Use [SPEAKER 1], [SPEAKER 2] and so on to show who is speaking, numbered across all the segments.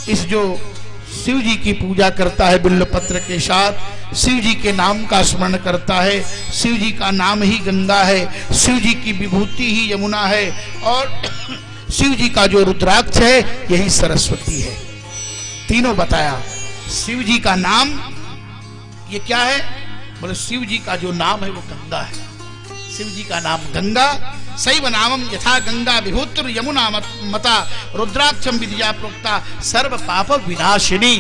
[SPEAKER 1] इस जो शिव जी की पूजा करता है बिल्व पत्र के साथ, शिव जी के नाम का स्मरण करता है, शिव जी का नाम ही गंगा है, शिव जी की विभूति ही यमुना है, और शिव जी का जो रुद्राक्ष है यही सरस्वती है। तीनों बताया। शिव जी का नाम ये क्या है? बोले शिव जी का जो नाम है वो गंगा है। शिव जी का नाम गंगा, सैव नामम यथा गंगा विभूतिर यमुना मता रुद्राक्षम विद्या प्रोक्ता सर्व पाप विनाशिनी।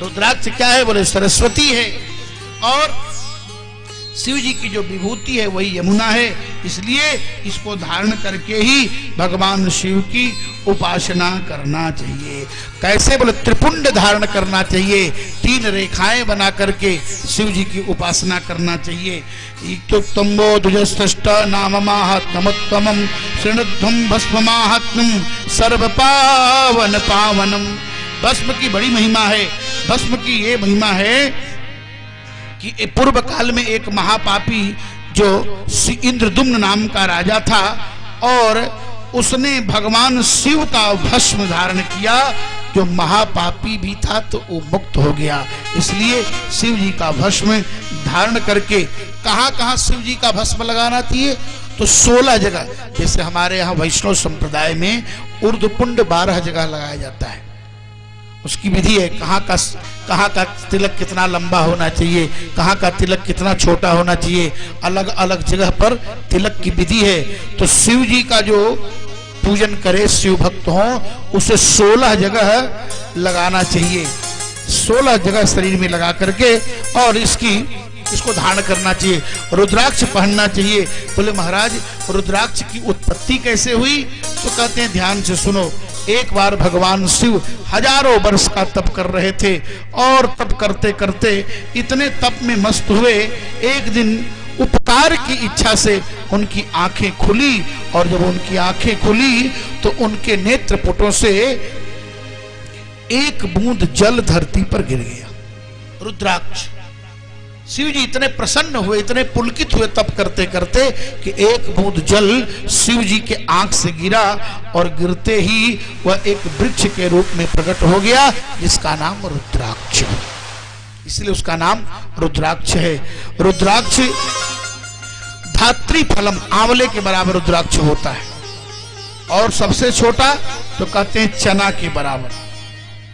[SPEAKER 1] रुद्राक्ष क्या है? बोले सरस्वती है, और शिव जी की जो विभूति है वही यमुना है। इसलिए इसको धारण करके ही भगवान शिव की उपासना करना चाहिए। कैसे? बोले त्रिपुंड धारण करना चाहिए, 3 रेखाएं बना करके शिव जी की उपासना करना चाहिए। इत्युक्तम्बो द्विजस्तष्ट नाम माहात्म्यमुत्तमं श्रृणुध्वं भस्म माहात्म्यं सर्व पावन पावनम। भस्म की बड़ी महिमा है। भस्म की ये महिमा है कि पूर्व काल में एक महापापी जो इंद्रदुम्न नाम का राजा था, और उसने भगवान शिव का भस्म धारण किया। जो महापापी भी था तो वो मुक्त हो गया। इसलिए शिव जी का भस्म धारण करके कहाँ कहाँ शिव जी का भस्म लगाना चाहिए? तो 16 जगह। जैसे हमारे यहाँ वैष्णव संप्रदाय में ऊर्ध्वपुंड 12 जगह लगाया जाता है। उसकी विधि है, कहाँ का तिलक कितना लंबा होना चाहिए, कहाँ का तिलक कितना छोटा होना चाहिए, अलग अलग जगह पर तिलक की विधि है। तो शिव जी का जो पूजन करे शिव भक्त हो, उसे 16 जगह लगाना चाहिए। 16 जगह शरीर में लगा करके और इसको धारण करना चाहिए। रुद्राक्ष पहनना चाहिए। बोले महाराज रुद्राक्ष की उत्पत्ति कैसे हुई? तो कहते हैं ध्यान से सुनो। एक बार भगवान शिव हजारों वर्ष का तप कर रहे थे, और तप करते करते इतने तप में मस्त हुए, एक दिन उपकार की इच्छा से उनकी आंखें खुली, और जब उनकी आंखें खुली तो उनके नेत्रपुटों से एक बूंद जल धरती पर गिर गया, रुद्राक्ष। शिव जी इतने प्रसन्न हुए, इतने पुलकित हुए तप करते करते कि एक बूंद जल शिव जी के आंख से गिरा, और गिरते ही वह एक वृक्ष के रूप में प्रकट हो गया, जिसका नाम रुद्राक्ष है। इसलिए उसका नाम रुद्राक्ष है। रुद्राक्ष धात्री फलम, आंवले के बराबर रुद्राक्ष होता है, और सबसे छोटा तो कहते हैं चना के बराबर।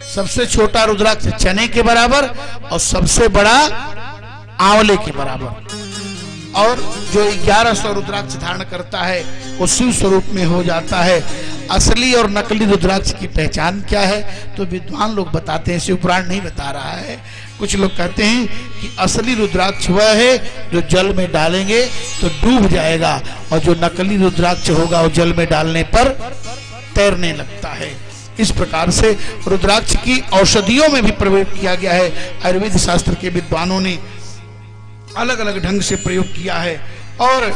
[SPEAKER 1] सबसे छोटा रुद्राक्ष चने के बराबर, और सबसे बड़ा आंवले के बराबर। और जो 1100 रुद्राक्ष धारण करता है वो शिव स्वरूप में हो जाता है। असली और नकली रुद्राक्ष की पहचान क्या है? तो विद्वान लोग बताते हैं, शिव पुराण नहीं बता रहा है। कुछ लोग कहते हैं कि असली रुद्राक्ष वह है जो जल में डालेंगे तो डूब जाएगा, और जो नकली रुद्राक्ष होगा वो जल में डालने पर तैरने लगता है। इस प्रकार से रुद्राक्ष की औषधियों में भी प्रयोग किया गया है। आयुर्वेद शास्त्र के विद्वानों ने अलग अलग ढंग से प्रयोग किया है। और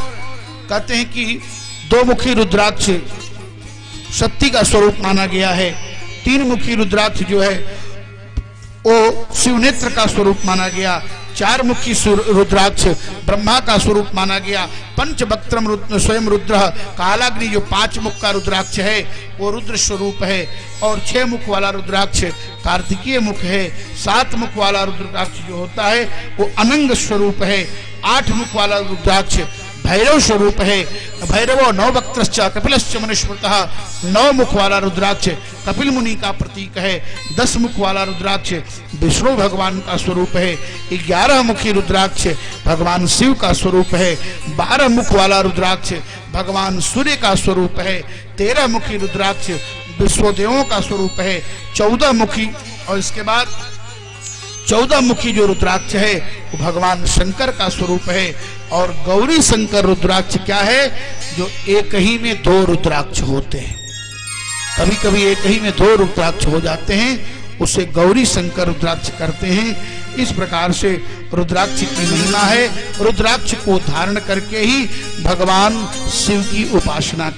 [SPEAKER 1] कहते हैं कि 2 मुखी रुद्राक्ष शक्ति का स्वरूप माना गया है। 3 मुखी रुद्राक्ष जो है वो शिवनेत्र का स्वरूप माना गया। 4 मुखी रुद्राक्ष ब्रह्मा का स्वरूप माना गया। पंचवक्त्रम स्वयं रुद्र, कालाग्नि जो 5 मुख का रुद्राक्ष है वो रुद्र स्वरूप है। और 6 मुख वाला रुद्राक्ष कार्तिकीय मुख है। 7 मुख वाला रुद्राक्ष जो होता है वो अनंग स्वरूप है। 8 मुख वाला रुद्राक्ष भैरव स्वरूप है। भैरवो 9 वक्त्रश्च कपिलश्च मनुस्मृतः, 9 मुख वाला रुद्राक्ष कपिल मुनि का प्रतीक है। 10 मुख वाला रुद्राक्ष विष्णु भगवान का स्वरूप है। 11 मुखी रुद्राक्ष भगवान शिव का स्वरूप है। 12 मुख वाला रुद्राक्ष भगवान सूर्य का स्वरूप है। 13 मुखी रुद्राक्ष विश्वदेवों का स्वरूप है। 14 मुखी, और इसके बाद 14 मुखी जो रुद्राक्ष है वो भगवान शंकर का स्वरूप है। और गौरी शंकर रुद्राक्ष क्या है? जो एक ही में 2 रुद्राक्ष होते हैं। कभी कभी एक ही में 2 रुद्राक्ष हो जाते हैं, उसे गौरी शंकर रुद्राक्ष करते हैं। इस प्रकार से रुद्राक्ष की महिमा है। रुद्राक्ष को धारण करके ही भगवान शिव की उपासना